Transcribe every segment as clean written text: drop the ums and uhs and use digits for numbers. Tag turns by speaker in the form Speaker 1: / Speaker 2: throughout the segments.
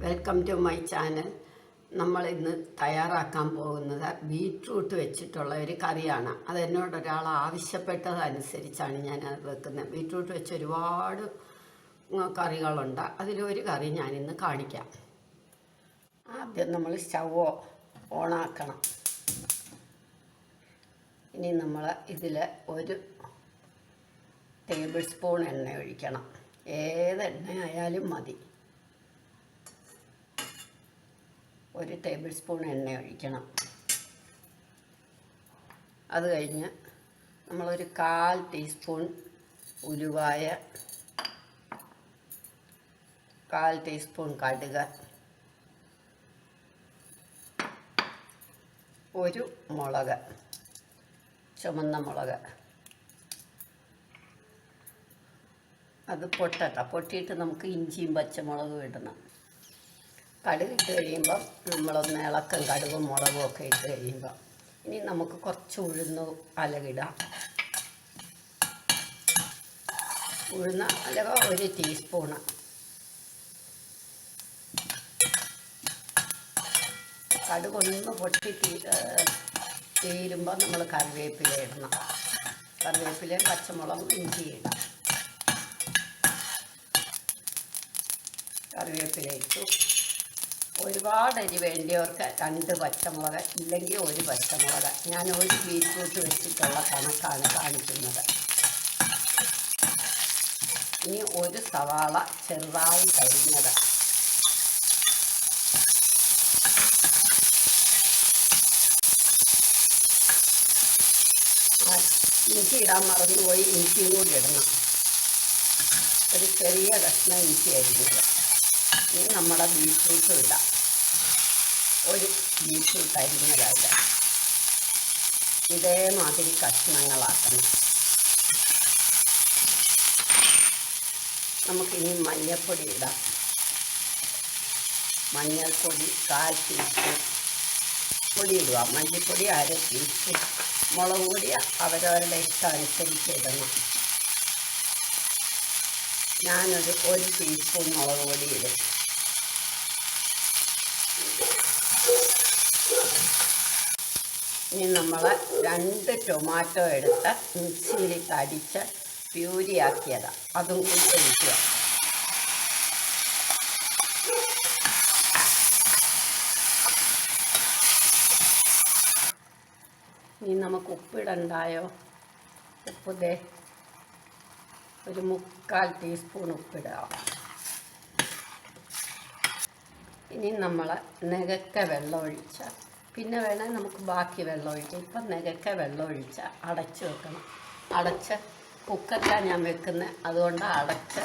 Speaker 1: Welcome to my channel. നമ്മൾ ഇന്ന് തയ്യാറാക്കാൻ പോകുന്നത് ബീറ്റ്റൂട്ട് വെച്ചിട്ടുള്ള ഒരു കറിയാണ്. അത് എന്നോട് ഒരാൾ ആവശ്യപ്പെട്ടതനുസരിച്ചാണ് ഞാൻ അത് വെക്കുന്നത്. ബീറ്റ്റൂട്ട് വെച്ച് ഒരുപാട് കറികളുണ്ട്. അതിലൊരു കറി ഞാനിന്ന് കാണിക്കാം. ആദ്യം നമ്മൾ സ്റ്റവ് ഓണാക്കണം. ഇനി നമ്മൾ ഇതിൽ ഒരു ടേബിൾ സ്പൂൺ എണ്ണ ഒഴിക്കണം. ഏത് എണ്ണ ആയാലും മതി. ഒരു ടേബിൾ സ്പൂൺ എണ്ണ ഒഴിക്കണം. അത് കഴിഞ്ഞ് നമ്മളൊരു 1/4 ടീസ്പൂൺ ഉലുവായ, 1/4 ടീസ്പൂൺ കടുക്, ഒരു മുളക്, ചുമന്ന മുളക്, അത് പൊട്ടിയിട്ട് നമുക്ക് ഇഞ്ചിയും പച്ചമുളകും ഇടണം. കടുകിട്ട് കഴിയുമ്പം നമ്മളൊന്ന് ഇളക്കം കടുകും മുളകും ഒക്കെ ഇട്ട് കഴിയുമ്പോൾ ഇനി നമുക്ക് കുറച്ച് ഉഴുന്ന് അലകിടാം. ഉഴുന്ന അലക 1 ടീസ്പൂണ്. കടുകൊന്ന് പൊട്ടി തീരുമ്പോൾ നമ്മൾ കറിവേപ്പില ഇടണം. കറിവേപ്പിലയും പച്ചമുളകും ഇഞ്ചി ഇടാം. കറിവേപ്പില ഇട്ടു. ഒരുപാട് അരി വേണ്ടിയവർക്ക് 2 പച്ചമുളക്, ഇല്ലെങ്കിൽ 1 പച്ചമുളക്. ഞാൻ ഒരു ബീറ്റ്റൂട്ട് വെച്ചിട്ടുള്ള കണക്കാണ് കാണിക്കുന്നത്. ഇനി ഒരു സവാള ചെറുതായി കരിഞ്ഞത്, ഇഞ്ചി ഇടാൻ മറന്നുപോയി. ഇഞ്ചിയും കൂടി ഇടണം. ഒരു ചെറിയ കഷ്ണം ഇഞ്ചി അരിഞ്ഞത്. ഇനി നമ്മുടെ ബീറ്റ്റൂട്ട് ഇടാം. ഒരു ബീറ്റ്റൂട്ട് അരിഞ്ഞതായിട്ട് ഇതേമാതിരി കഷ്ണങ്ങളാക്കണം. നമുക്കിനി മഞ്ഞൾപ്പൊടി ഇടാം. മഞ്ഞൾപ്പൊടി 1/4 ടീസ്പൂൺ പൊടി ഇടുക. മല്ലിപ്പൊടി 1/2 ടീസ്പൂൺ. മുളക് പൊടി അവരവരുടെ ഇഷ്ടം അനുസരിച്ച് ഇടണം. ഞാനൊരു 1 ടീസ്പൂൺ മുളക് പൊടി ഇടും. ഇനി നമ്മൾ 2 ടൊമാറ്റോ എടുത്ത് മിക്സിയിലിട്ട് അടിച്ച് പ്യൂരിയാക്കിയതാണ്. അതും കൂടി ഒഴിക്കുക. ഇനി നമുക്ക് ഉപ്പിടണ്ടായോ? ഉപ്പ് ഒരു 3/4 ടീസ്പൂൺ ഉപ്പിടാം. ഇനി നമ്മൾ നികക്ക വെള്ളം ഒഴിച്ച, പിന്നെ വേണേൽ നമുക്ക് ബാക്കി വെള്ളം ഒഴിക്കാം. ഇപ്പം നികക്ക വെള്ളം ഒഴിച്ച അടച്ച് വെക്കണം. അടച്ച് കുക്കറിലാണ് ഞാൻ വെക്കുന്നത്, അതുകൊണ്ട് അടച്ച്.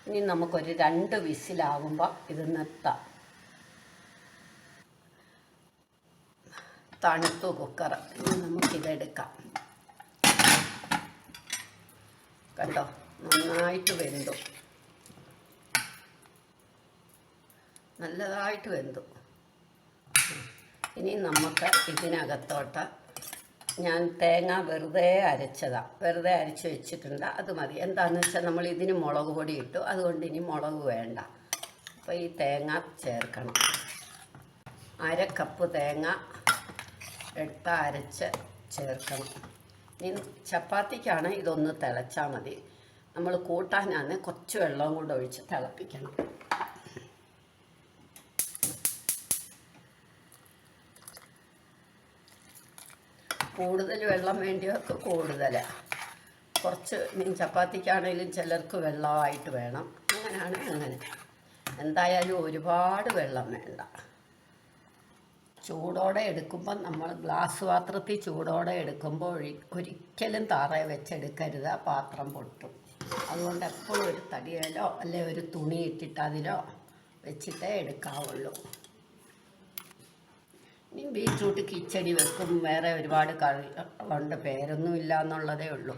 Speaker 1: ഇനി നമുക്കൊരു 2 വിസിലാകുമ്പോൾ ഇത് നിർത്താം. തണുത്തു കുക്കർ. ഇനി നമുക്കിതെടുക്കാം. കണ്ടോ, നന്നായിട്ട് വെന്തു, നല്ലതായിട്ട് വെന്തു. ഇനി നമുക്ക് ഇതിനകത്തോട്ട് ഞാൻ തേങ്ങ വെറുതെ അരച്ച് വെച്ചിട്ടുണ്ട്. അത് മതി. എന്താണെന്ന് വെച്ചാൽ നമ്മൾ ഇതിന് മുളക് പൊടി ഇട്ടു, അതുകൊണ്ട് ഇനി മുളക് വേണ്ട. അപ്പോൾ ഈ തേങ്ങ ചേർക്കണം. 1/2 കപ്പ് തേങ്ങ എടുത്ത് അരച്ച് ചേർക്കണം. ഇനി ചപ്പാത്തിക്കാണ് ഇതൊന്ന് തിളച്ചാൽ മതി. നമ്മൾ കൂട്ടാനാണ് കുറച്ച് വെള്ളം കൂടെ ഒഴിച്ച് തിളപ്പിക്കണം. കൂടുതൽ വെള്ളം വേണ്ടിയവർക്ക് കൂടുതൽ, കുറച്ച് ചപ്പാത്തിക്കാണെങ്കിലും ചിലർക്ക് വെള്ളമായിട്ട് വേണം. അങ്ങനെ എന്തായാലും ഒരുപാട് വെള്ളം വേണ്ട. ചൂടോടെ എടുക്കുമ്പം നമ്മൾ ഗ്ലാസ് പാത്രത്തിൽ ചൂടോടെ എടുക്കുമ്പോൾ ഒരിക്കലും താറയെ വെച്ചെടുക്കരുത്, പാത്രം പൊട്ടും. അതുകൊണ്ട് എപ്പോഴും ഒരു തടിയിലോ അല്ലെ ഒരു തുണി ഇട്ടിട്ട് അതിലോ വെച്ചിട്ടേ എടുക്കാവുള്ളൂ. ഇനി ബീറ്റ്റൂട്ട് കിച്ചടി വെക്കും. വേറെ ഒരുപാട് കറികളുണ്ട്, പേരൊന്നും ഇല്ല എന്നുള്ളതേ ഉള്ളൂ.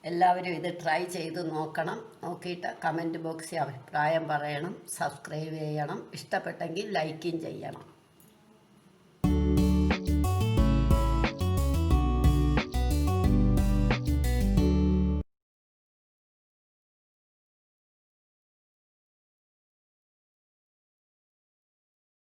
Speaker 1: എല്ലാവരും ഇത് ട്രൈ ചെയ്ത് നോക്കണം. നോക്കിയിട്ട് കമൻറ്റ് ബോക്സിൽ അഭിപ്രായം പറയണം. സബ്സ്ക്രൈബ് ചെയ്യണം. ഇഷ്ടപ്പെട്ടെങ്കിൽ ലൈക്കും ചെയ്യണം.